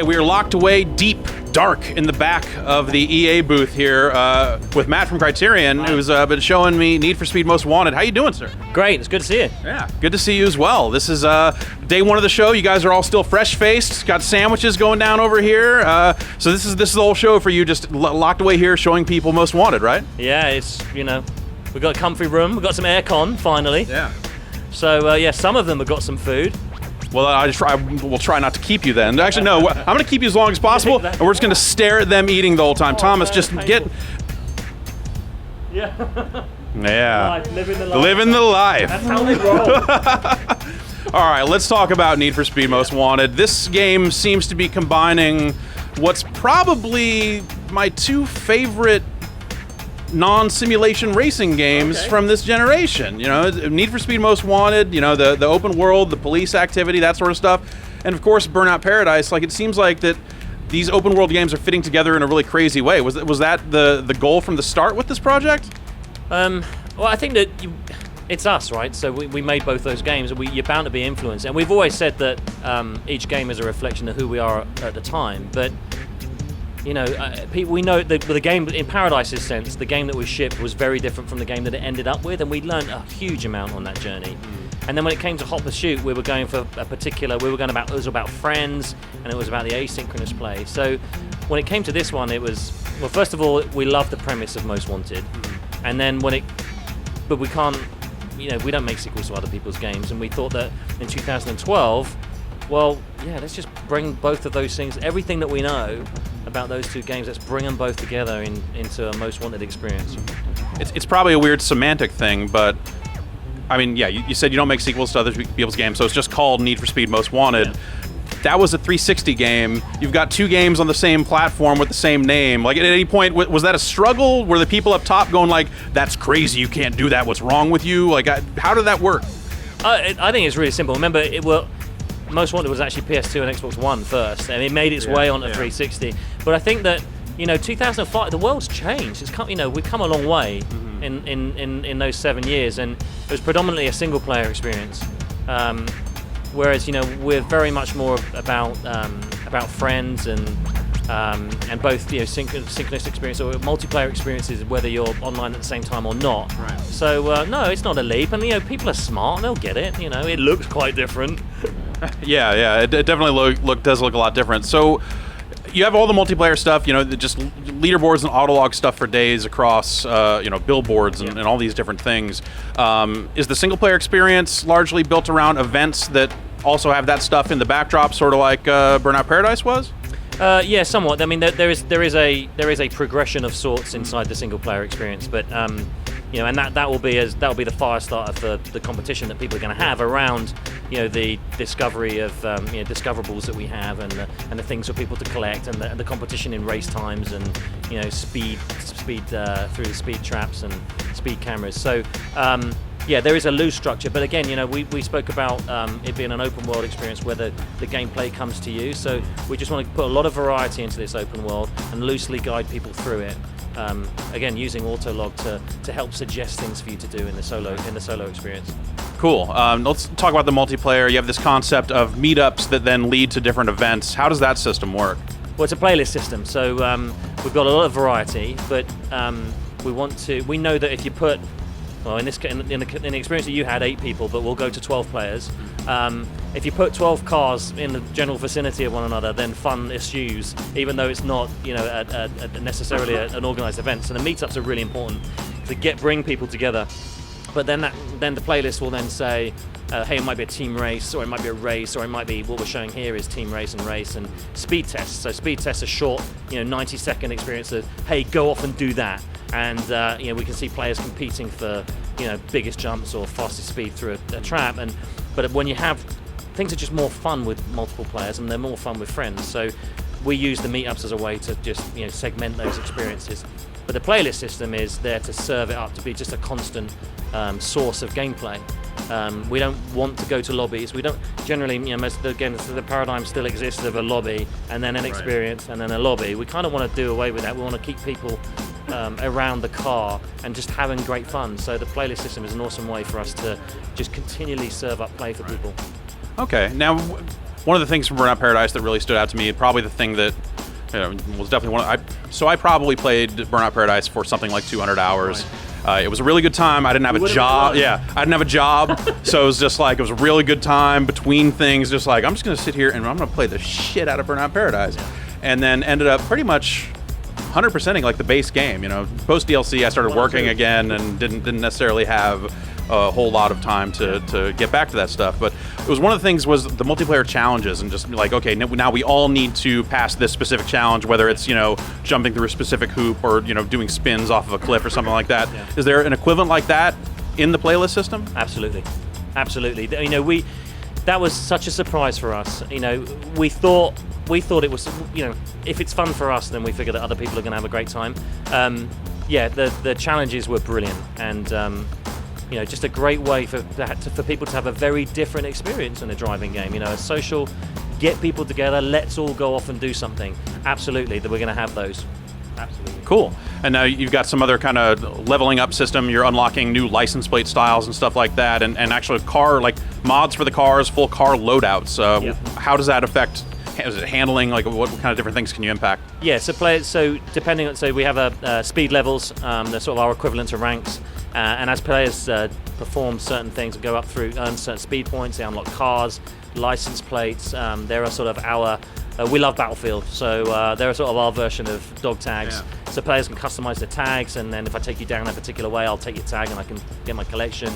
we are locked away deep, dark in the back of the EA booth here with Matt from Criterion, who's been showing me Need for Speed Most Wanted. How you doing, sir? Great, it's good to see you. Yeah, good to see you as well. This is day one of the show. You guys are all still fresh-faced. Got sandwiches going down over here. So this is the whole show for you, just locked away here, showing people Most Wanted, right? Yeah, it's, you know, we've got a comfy room, we've got some aircon, finally. Yeah. So, yeah, some of them have got some food. Well, we'll try not to keep you then. Actually, no, I'm going to keep you as long as possible, and we're just going to stare at them eating the whole time. Thomas, just painful. Yeah. Living the life. Living the life. That's how they roll. All right, let's talk about Need for Speed Most Wanted. This game seems to be combining what's probably my two favorite non-simulation racing games from this generation. You know, Need for Speed Most Wanted, you know, the open world, the police activity, that sort of stuff. And of course, Burnout Paradise. Like, it seems like that these open world games are fitting together in a really crazy way. Was that the goal from the start with this project? Well, I think that it's us, right? So we made both those games, and you're bound to be influenced. And we've always said that each game is a reflection of who we are at the time. But you know, we know that the game, in Paradise's sense, the game that we shipped was very different from the game that it ended up with, and we learned a huge amount on that journey. And then when it came to Hot Pursuit, we were going for it was about friends, and it was about the asynchronous play. So when it came to this one, it was, well, first of all, we loved the premise of Most Wanted, and then but we can't, you know, we don't make sequels to other people's games, and we thought that in 2012, well, yeah, let's just bring both of those things, everything that we know about those two games, let's bring them both together into a Most Wanted experience. It's probably a weird semantic thing, but I mean, yeah, you said you don't make sequels to other people's games, so it's just called Need for Speed Most Wanted. Yeah. That was a 360 game. You've got two games on the same platform with the same name. Like, at any point, was that a struggle? Were the people up top going like, that's crazy, you can't do that, what's wrong with you? Like, how did that work? I think it's really simple. Remember, Most Wanted was actually PS2 and Xbox One first, and it made its way onto 360. But I think that, you know, 2005, the world's changed. We've come a long way in those 7 years, and it was predominantly a single player experience. Whereas, you know, we're very much more about friends and both, you know, synchronous experience or multiplayer experiences, whether you're online at the same time or not. Right. So no, it's not a leap, and you know, people are smart and they'll get it. You know, it looks quite different. Yeah, it definitely does look a lot different. So you have all the multiplayer stuff, you know, just leaderboards and autolog stuff for days across, you know, billboards and all these different things. Is the single player experience largely built around events that also have that stuff in the backdrop, sort of like Burnout Paradise was? Yeah, somewhat. I mean, there is a progression of sorts inside the single player experience, but you know, and that will be the fire starter for the competition that people are going to have around, you know, the discovery of you know, discoverables that we have, and the things for people to collect, and the competition in race times, and you know, speed through the speed traps and speed cameras. So yeah, there is a loose structure, but again, you know, we spoke about it being an open world experience where the gameplay comes to you. So we just want to put a lot of variety into this open world and loosely guide people through it. Again, using Autolog to help suggest things for you to do in the solo experience. Cool. Let's talk about the multiplayer. You have this concept of meetups that then lead to different events. How does that system work? Well, it's a playlist system, so we've got a lot of variety, but we know that if you put, well, in the experience that you had, 8 people, but we'll go to 12 players. If you put 12 cars in the general vicinity of one another, then fun ensues, even though it's not, you know, necessarily an organised event. So the meetups are really important to bring people together. But then the playlist will then say, hey, it might be a team race, or it might be a race, or it might be, what we're showing here is team race, and speed tests. So speed tests are short, you know, 90-second experience of, hey, go off and do that. And you know, we can see players competing for, you know, biggest jumps or fastest speed through a trap. But when you have, things are just more fun with multiple players, and they're more fun with friends. So we use the meetups as a way to just, you know, segment those experiences. But the playlist system is there to serve it up, to be just a constant source of gameplay. We don't want to go to lobbies. We don't generally, you know, the paradigm still exists of a lobby and then an experience and then a lobby. We kind of want to do away with that. We want to keep people around the car and just having great fun. So the playlist system is an awesome way for us to just continually serve up play for people. Okay, now one of the things from Burnout Paradise that really stood out to me, probably the thing that was definitely so I probably played Burnout Paradise for something like 200 hours. It was a really good time. I didn't have a job. Yeah, I didn't have a job, so it was just like, it was a really good time between things. Just like, I'm just gonna sit here and I'm gonna play the shit out of Burnout Paradise, and then ended up pretty much 100%ing like the base game. Post DLC, I started working again and didn't necessarily have a whole lot of time to get back to that stuff. But it was one of the things was the multiplayer challenges, and just like, okay, now we all need to pass this specific challenge, whether it's jumping through a specific hoop or doing spins off of a cliff or something like that. Yeah. Is there an equivalent like that in the playlist system? Absolutely. That was such a surprise for us. We thought it was, if it's fun for us, then we figure that other people are going to have a great time. The challenges were brilliant, and just a great way for people to have a very different experience in a driving game. A social, get people together, let's all go off and do something. Absolutely, that we're going to have those. Absolutely. Cool. And now you've got some other kind of leveling up system. You're unlocking new license plate styles and stuff like that, and actually mods for the cars, full car loadouts. How does that affect? Is it handling? Like, what kind of different things can you impact? Yeah, so we have speed levels. They're sort of our equivalent to ranks. And as players perform certain things and go up through, earn certain speed points, they unlock cars, license plates. There are sort of our, we love Battlefield, so they're sort of our version of dog tags. Yeah. So players can customize their tags, and then if I take you down a particular way, I'll take your tag and I can get my collection.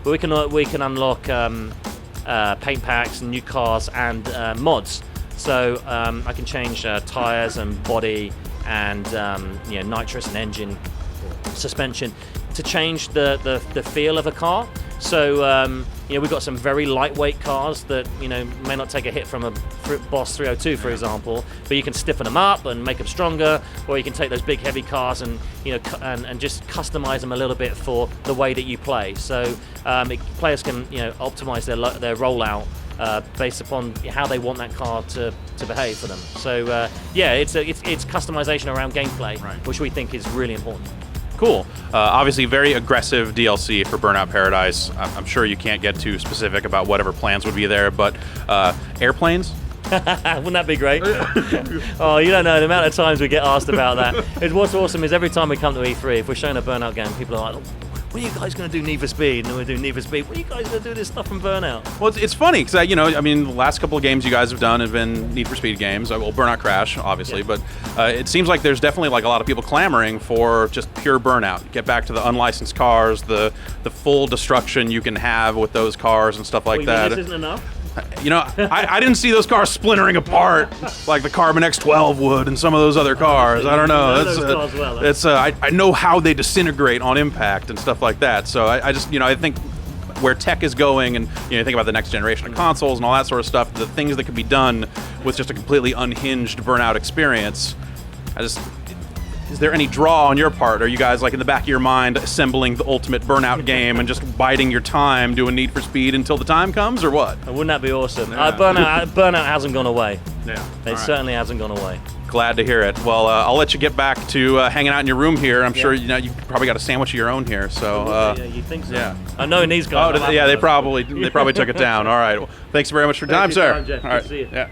But we can unlock paint packs, new cars, and mods. So I can change tires and body and nitrous and engine, suspension, to change the feel of a car. So we've got some very lightweight cars that may not take a hit from a Boss 302, for example, but you can stiffen them up and make them stronger, or you can take those big heavy cars and and just customize them a little bit for the way that you play. So players can optimize their rollout based upon how they want that car to behave for them. So it's customization around gameplay, right, which we think is really important. Cool. Obviously, very aggressive DLC for Burnout Paradise. I'm sure you can't get too specific about whatever plans would be there, but airplanes? Wouldn't that be great? Oh, you don't know the amount of times we get asked about that. What's awesome is every time we come to E3, if we're showing a Burnout game, people are like, when are you guys going to do Need for Speed? And we're doing Need for Speed. When are you guys going to do this stuff from Burnout? Well, it's funny because the last couple of games you guys have done have been Need for Speed games. Well, Burnout Crash, obviously, but it seems like there's definitely a lot of people clamoring for just pure Burnout. Get back to the unlicensed cars, the full destruction you can have with those cars and stuff like that. This isn't enough? I didn't see those cars splintering apart like the Carbon X12 would and some of those other cars. I don't know. I know how they disintegrate on impact and stuff like that. So I just, I think where tech is going, and you think about the next generation of consoles and all that sort of stuff, the things that could be done with just a completely unhinged Burnout experience. Is there any draw on your part? Are you guys in the back of your mind assembling the ultimate Burnout game and just biding your time doing Need for Speed until the time comes, or what? Wouldn't that be awesome? Yeah. Burnout hasn't gone away. Yeah, it certainly hasn't gone away. Glad to hear it. Well, I'll let you get back to hanging out in your room here. I'm sure you probably got a sandwich of your own here. So you think so? Yeah. I know these guys. They probably took it down. All right. Well, thanks very much for your time, sir. Jeff. All right. Good to see you. Yeah.